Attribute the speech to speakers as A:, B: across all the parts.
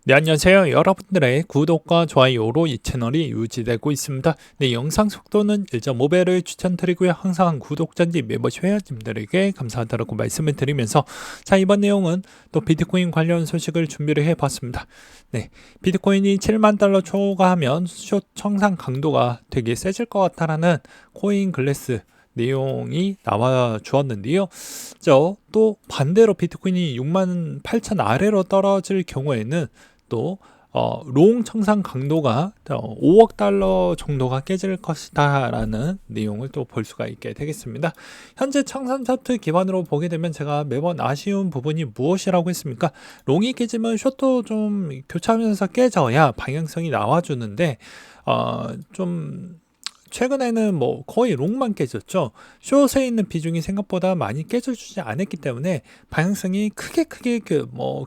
A: 네, 안녕하세요. 여러분들의 구독과 좋아요로 이 채널이 유지되고 있습니다. 네, 영상 속도는 1.5배를 추천드리고요. 항상 구독자님, 멤버십 회원님들에게 감사하다고 말씀을 드리면서 자, 이번 내용은 또 비트코인 관련 소식을 준비를 해봤습니다. 네, 비트코인이 7만 달러 초과하면 숏 청산 강도가 되게 세질 것 같다라는 코인 글래스 내용이 나와 주었는데요. 또 반대로 비트코인이 6만 8천 아래로 떨어질 경우에는 또 롱 청산 강도가 5억 달러 정도가 깨질 것이다 라는 내용을 또 볼 수가 있게 되겠습니다. 현재 청산 차트 기반으로 보게 되면 제가 매번 아쉬운 부분이 무엇이라고 했습니까? 롱이 깨지면 숏도 좀 교차하면서 깨져야 방향성이 나와주는데 좀 최근에는 뭐 거의 롱만 깨졌죠. 숏에 있는 비중이 생각보다 많이 깨져주지 않았기 때문에 방향성이 크게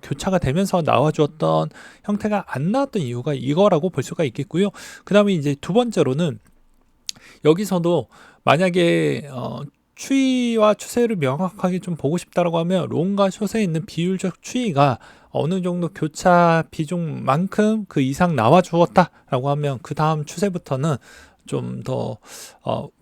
A: 교차가 되면서 나와주었던 형태가 안 나왔던 이유가 이거라고 볼 수가 있겠고요. 그 다음에 이제 두 번째로는 여기서도 만약에 추이와 추세를 명확하게 좀 보고 싶다라고 하면 롱과 숏에 있는 비율적 추이가 어느 정도 교차 비중만큼 그 이상 나와 주었다라고 하면 그 다음 추세부터는 좀 더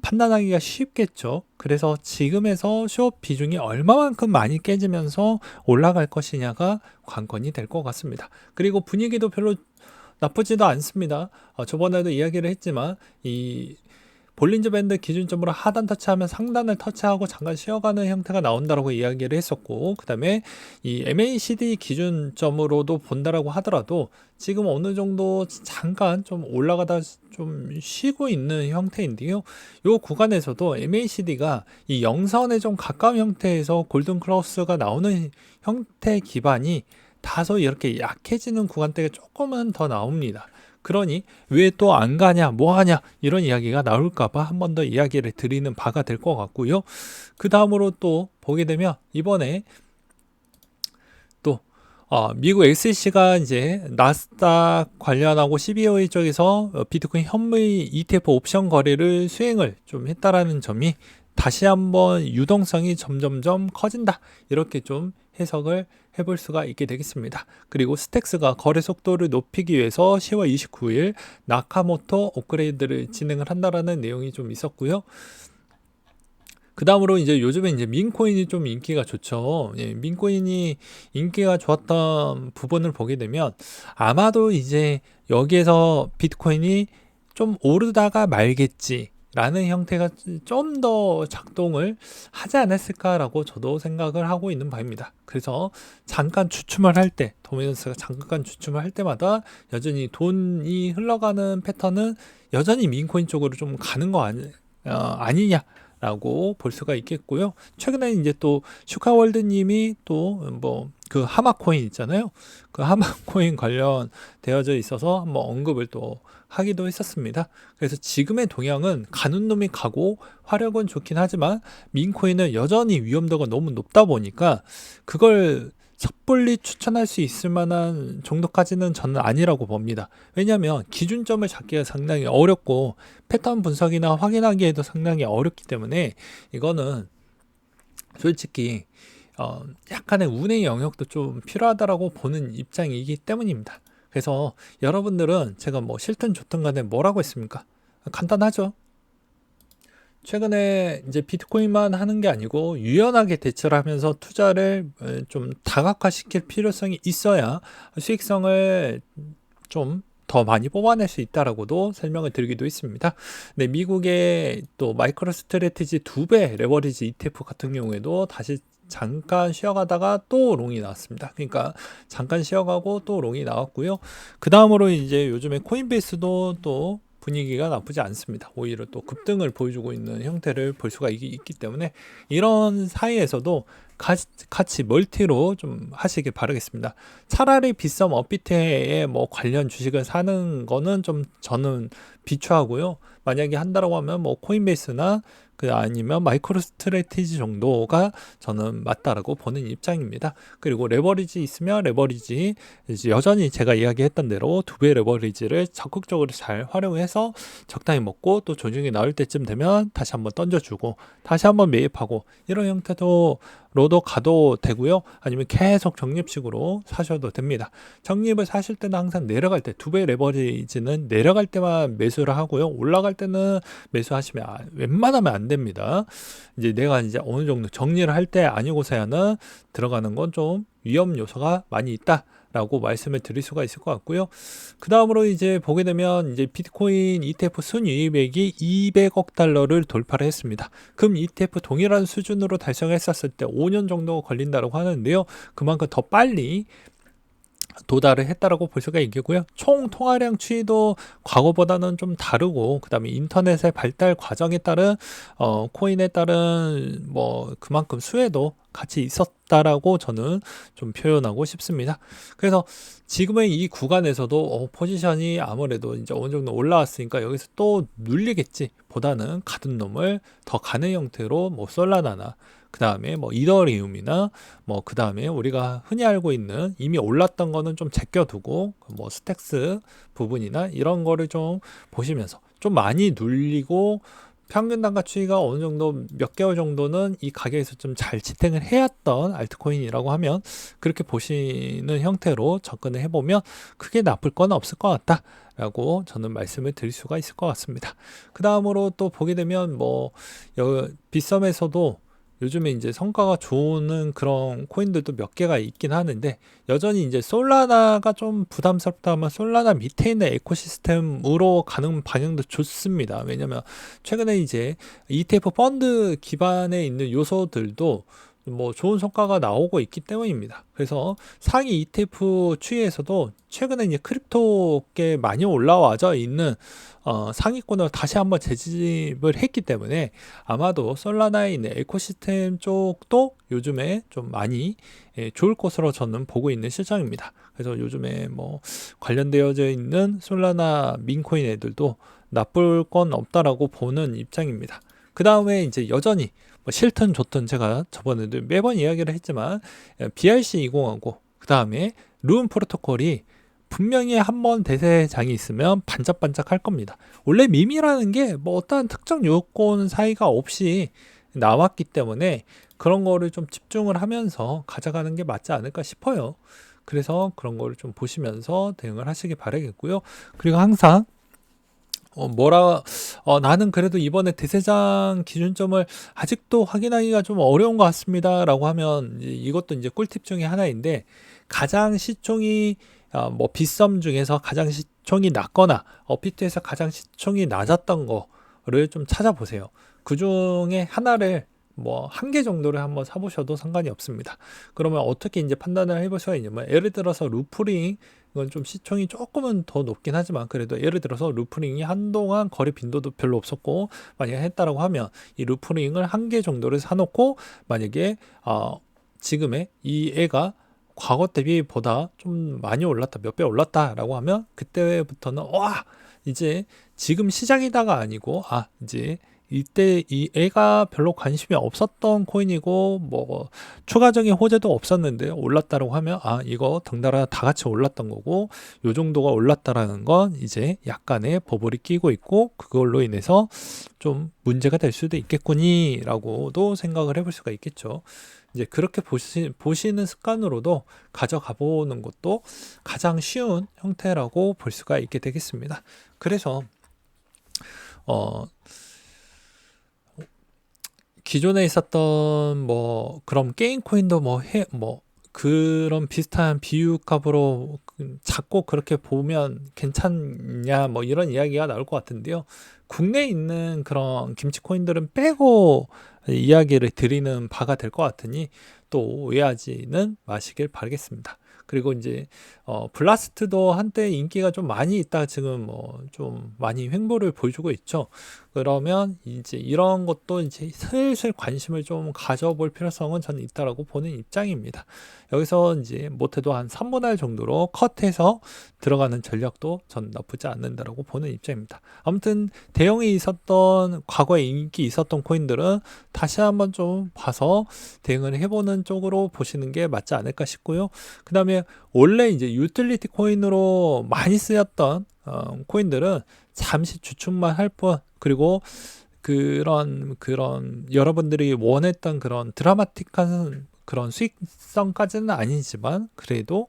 A: 판단하기가 쉽겠죠. 그래서 지금에서 숏 비중이 얼마만큼 많이 깨지면서 올라갈 것이냐가 관건이 될 것 같습니다. 그리고 분위기도 별로 나쁘지도 않습니다. 저번에도 이야기를 했지만 이 볼린저 밴드 기준점으로 하단 터치하면 상단을 터치하고 잠깐 쉬어가는 형태가 나온다라고 이야기를 했었고, 그 다음에 이 MACD 기준점으로도 본다라고 하더라도 지금 어느 정도 잠깐 좀 올라가다 좀 쉬고 있는 형태인데요. 이 구간에서도 MACD가 이 영선에 좀 가까운 형태에서 골든 크로스가 나오는 형태 기반이 다소 이렇게 약해지는 구간대가 조금은 더 나옵니다. 그러니 왜 또 안 가냐 뭐 하냐 이런 이야기가 나올까봐 한 번 더 이야기를 드리는 바가 될 것 같고요. 그 다음으로 또 보게 되면 이번에 또 미국 SEC가 이제 나스닥 관련하고 CBOE 쪽에서 비트코인 현물 ETF 옵션 거래를 수행을 좀 했다라는 점이 다시 한번 유동성이 점점점 커진다, 이렇게 좀 해석을 해볼 수가 있게 되겠습니다. 그리고 스택스가 거래 속도를 높이기 위해서 10월 29일 나카모토 업그레이드를 진행을 한다라는 내용이 좀 있었고요. 그 다음으로 이제 요즘에 이제 민코인이 좀 인기가 좋죠. 예, 민코인이 인기가 좋았던 부분을 보게 되면 아마도 이제 여기에서 비트코인이 좀 오르다가 말겠지 라는 형태가 좀 더 작동을 하지 않았을까라고 저도 생각을 하고 있는 바입니다. 그래서 잠깐 주춤을 할 때, 도미넌스가 잠깐 주춤을 할 때마다 여전히 돈이 흘러가는 패턴은 여전히 민코인 쪽으로 좀 가는 거 아니냐 라고 볼 수가 있겠고요. 최근에 이제 또 슈카월드님이 또 뭐 그 하마코인 있잖아요. 그 하마코인 관련되어져 있어서 한번 언급을 또 하기도 했었습니다. 그래서 지금의 동향은 가는 놈이 가고 화력은 좋긴 하지만 민코인은 여전히 위험도가 너무 높다 보니까 그걸 섣불리 추천할 수 있을 만한 정도까지는 저는 아니라고 봅니다. 왜냐하면 기준점을 잡기가 상당히 어렵고 패턴 분석이나 확인하기에도 상당히 어렵기 때문에 이거는 솔직히 약간의 운의 영역도 좀 필요하다라고 보는 입장이기 때문입니다. 그래서 여러분들은 제가 뭐 싫든 좋든 간에 뭐라고 했습니까? 간단하죠. 최근에 이제 비트코인만 하는 게 아니고 유연하게 대처를 하면서 투자를 좀 다각화시킬 필요성이 있어야 수익성을 좀 더 많이 뽑아낼 수 있다라고도 설명을 드리기도 했습니다. 네, 미국의 또 마이크로 스트래티지 2배 레버리지 ETF 같은 경우에도 다시 잠깐 쉬어가다가 또 롱이 나왔습니다. 그러니까 잠깐 쉬어가고 또 롱이 나왔고요. 그 다음으로 이제 요즘에 코인베이스도 또 분위기가 나쁘지 않습니다. 오히려 또 급등을 보여주고 있는 형태를 볼 수가 있기 때문에 이런 사이에서도 같이 멀티로 좀 하시길 바라겠습니다. 차라리 빗썸 업비트에 뭐 관련 주식을 사는 거는 좀 저는 비추하고요. 만약에 한다라고 하면 뭐 코인베이스나 그 아니면 마이크로 스트래티지 정도가 저는 맞다라고 보는 입장입니다. 그리고 레버리지 있으면 레버리지 이제 여전히 제가 이야기했던 대로 2배 레버리지를 적극적으로 잘 활용해서 적당히 먹고 또 조정이 나올 때쯤 되면 다시 한번 던져주고 다시 한번 매입하고 이런 형태도 로도 가도 되고요. 아니면 계속 적립식으로 사셔도 됩니다. 적립을 사실 때는 항상 내려갈 때 2배 레버리지는 내려갈 때만 매수를 하고요. 올라갈 때는 매수하시면 웬만하면 안 됩니다. 이제 내가 이제 어느 정도 정리를 할 때 아니고서야는 들어가는 건 좀 위험 요소가 많이 있다. 라고 말씀을 드릴 수가 있을 것 같고요. 그 다음으로 이제 보게 되면 이제 비트코인 ETF 순이익액이 200억 달러를 돌파를 했습니다. 금 ETF 동일한 수준으로 달성했었을 때 5년 정도 걸린다고 하는데요. 그만큼 더 빨리 도달을 했다라고 볼 수가 있겠고요. 총 통화량 추이도 과거보다는 좀 다르고, 그 다음에 인터넷의 발달 과정에 따른 코인에 따른 뭐 그만큼 수혜도 같이 있었다라고 저는 좀 표현하고 싶습니다. 그래서 지금의 이 구간에서도 포지션이 아무래도 이제 어느 정도 올라왔으니까 여기서 또 눌리겠지 보다는 가둔 놈을 더 가는 형태로 뭐 솔라나나 그 다음에 뭐 이더리움이나 뭐 그 다음에 우리가 흔히 알고 있는 이미 올랐던 거는 좀 제껴두고 뭐 스택스 부분이나 이런 거를 좀 보시면서 좀 많이 눌리고 평균 단가 추이가 어느 정도 몇 개월 정도는 이 가격에서 좀 잘 지탱을 해왔던 알트코인이라고 하면 그렇게 보시는 형태로 접근을 해보면 크게 나쁠 건 없을 것 같다 라고 저는 말씀을 드릴 수가 있을 것 같습니다. 그 다음으로 또 보게 되면 뭐 빗썸에서도 요즘에 이제 성과가 좋은 그런 코인들도 몇 개가 있긴 하는데, 여전히 이제 솔라나가 좀 부담스럽다 하면 솔라나 밑에 있는 에코시스템으로 가는 방향도 좋습니다. 왜냐면 최근에 이제 ETF 펀드 기반에 있는 요소들도 뭐 좋은 성과가 나오고 있기 때문입니다. 그래서 상위 ETF 추이에서도 최근에 이제 크립토계 많이 올라와져 있는 상위권을 다시 한번 재집을 했기 때문에 아마도 솔라나에 있는 에코시스템 쪽도 요즘에 좀 많이 좋을 것으로 저는 보고 있는 실정입니다. 그래서 요즘에 뭐 관련되어져 있는 솔라나 민코인 애들도 나쁠 건 없다라고 보는 입장입니다. 그 다음에 이제 여전히 뭐 싫든 좋든 제가 저번에도 매번 이야기를 했지만 BRC20하고 그 다음에 룸 프로토콜이 분명히 한번 대세장이 있으면 반짝반짝 할 겁니다. 원래 밈이라는 게 뭐 어떠한 특정 요건 사이가 없이 나왔기 때문에 그런 거를 좀 집중을 하면서 가져가는 게 맞지 않을까 싶어요. 그래서 그런 거를 좀 보시면서 대응을 하시기 바라겠고요. 그리고 항상 나는 그래도 이번에 대세장 기준점을 아직도 확인하기가 좀 어려운 것 같습니다. 라고 하면 이것도 이제 꿀팁 중에 하나인데, 가장 시총이 뭐 빗썸 중에서 가장 시총이 낮거나 업비트에서 가장 시총이 낮았던 거를 좀 찾아보세요. 그 중에 하나를 뭐 한 개 정도를 한번 사보셔도 상관이 없습니다. 그러면 어떻게 이제 판단을 해볼 수가 있냐면, 예를 들어서 루프링, 이건 좀 시총이 조금은 더 높긴 하지만 그래도 예를 들어서 루프링이 한동안 거래 빈도도 별로 없었고 만약에 했다라고 하면 이 루프링을 한 개 정도를 사놓고 만약에 지금의 이 애가 과거 대비보다 좀 많이 올랐다, 몇 배 올랐다라고 하면 그때부터는 와 이제 지금 시작이다가 아니고 이제 이때 이 애가 별로 관심이 없었던 코인이고 뭐 추가적인 호재도 없었는데 올랐다라고 하면 이거 덩달아 다 같이 올랐던 거고, 요 정도가 올랐다라는 건 이제 약간의 버블이 끼고 있고 그걸로 인해서 좀 문제가 될 수도 있겠구니 라고도 생각을 해볼 수가 있겠죠. 이제 그렇게 보시는 습관으로도 가져가 보는 것도 가장 쉬운 형태라고 볼 수가 있게 되겠습니다. 그래서 기존에 있었던 뭐 그런 게임 코인도 뭐 그런 비슷한 비유값으로 자꾸 그렇게 보면 괜찮냐 뭐 이런 이야기가 나올 것 같은데요. 국내에 있는 그런 김치 코인들은 빼고 이야기를 드리는 바가 될 것 같으니 또 오해하지는 마시길 바라겠습니다. 그리고 이제 블라스트도 한때 인기가 좀 많이 있다가 지금 뭐 좀 많이 횡보를 보여주고 있죠. 그러면 이제 이런 것도 이제 슬슬 관심을 좀 가져볼 필요성은 저는 있다라고 보는 입장입니다. 여기서 이제 못해도 한 3분할 정도로 컷해서 들어가는 전략도 전 나쁘지 않는다라고 보는 입장입니다. 아무튼 대형에 있었던 과거에 인기 있었던 코인들은 다시 한번 좀 봐서 대응을 해보는 쪽으로 보시는 게 맞지 않을까 싶고요. 그 다음에 원래 이제 유틸리티 코인으로 많이 쓰였던 코인들은 잠시 주춤만 할 뿐, 그리고 그런 여러분들이 원했던 그런 드라마틱한 그런 수익성까지는 아니지만 그래도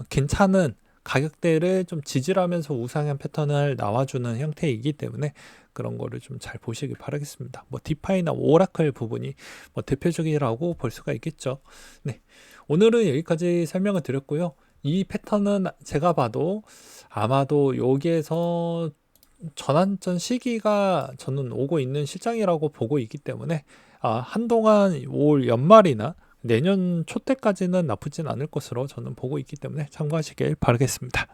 A: 괜찮은 가격대를 좀 지지하면서 우상향 패턴을 나와주는 형태이기 때문에 그런 거를 좀 잘 보시기 바라겠습니다. 뭐 디파이나 오라클 부분이 뭐 대표적이라고 볼 수가 있겠죠. 네, 오늘은 여기까지 설명을 드렸고요. 이 패턴은 제가 봐도 아마도 여기에서 전환전 시기가 저는 오고 있는 시장이라고 보고 있기 때문에 한동안 올 연말이나 내년 초 때까지는 나쁘진 않을 것으로 저는 보고 있기 때문에 참고하시길 바라겠습니다.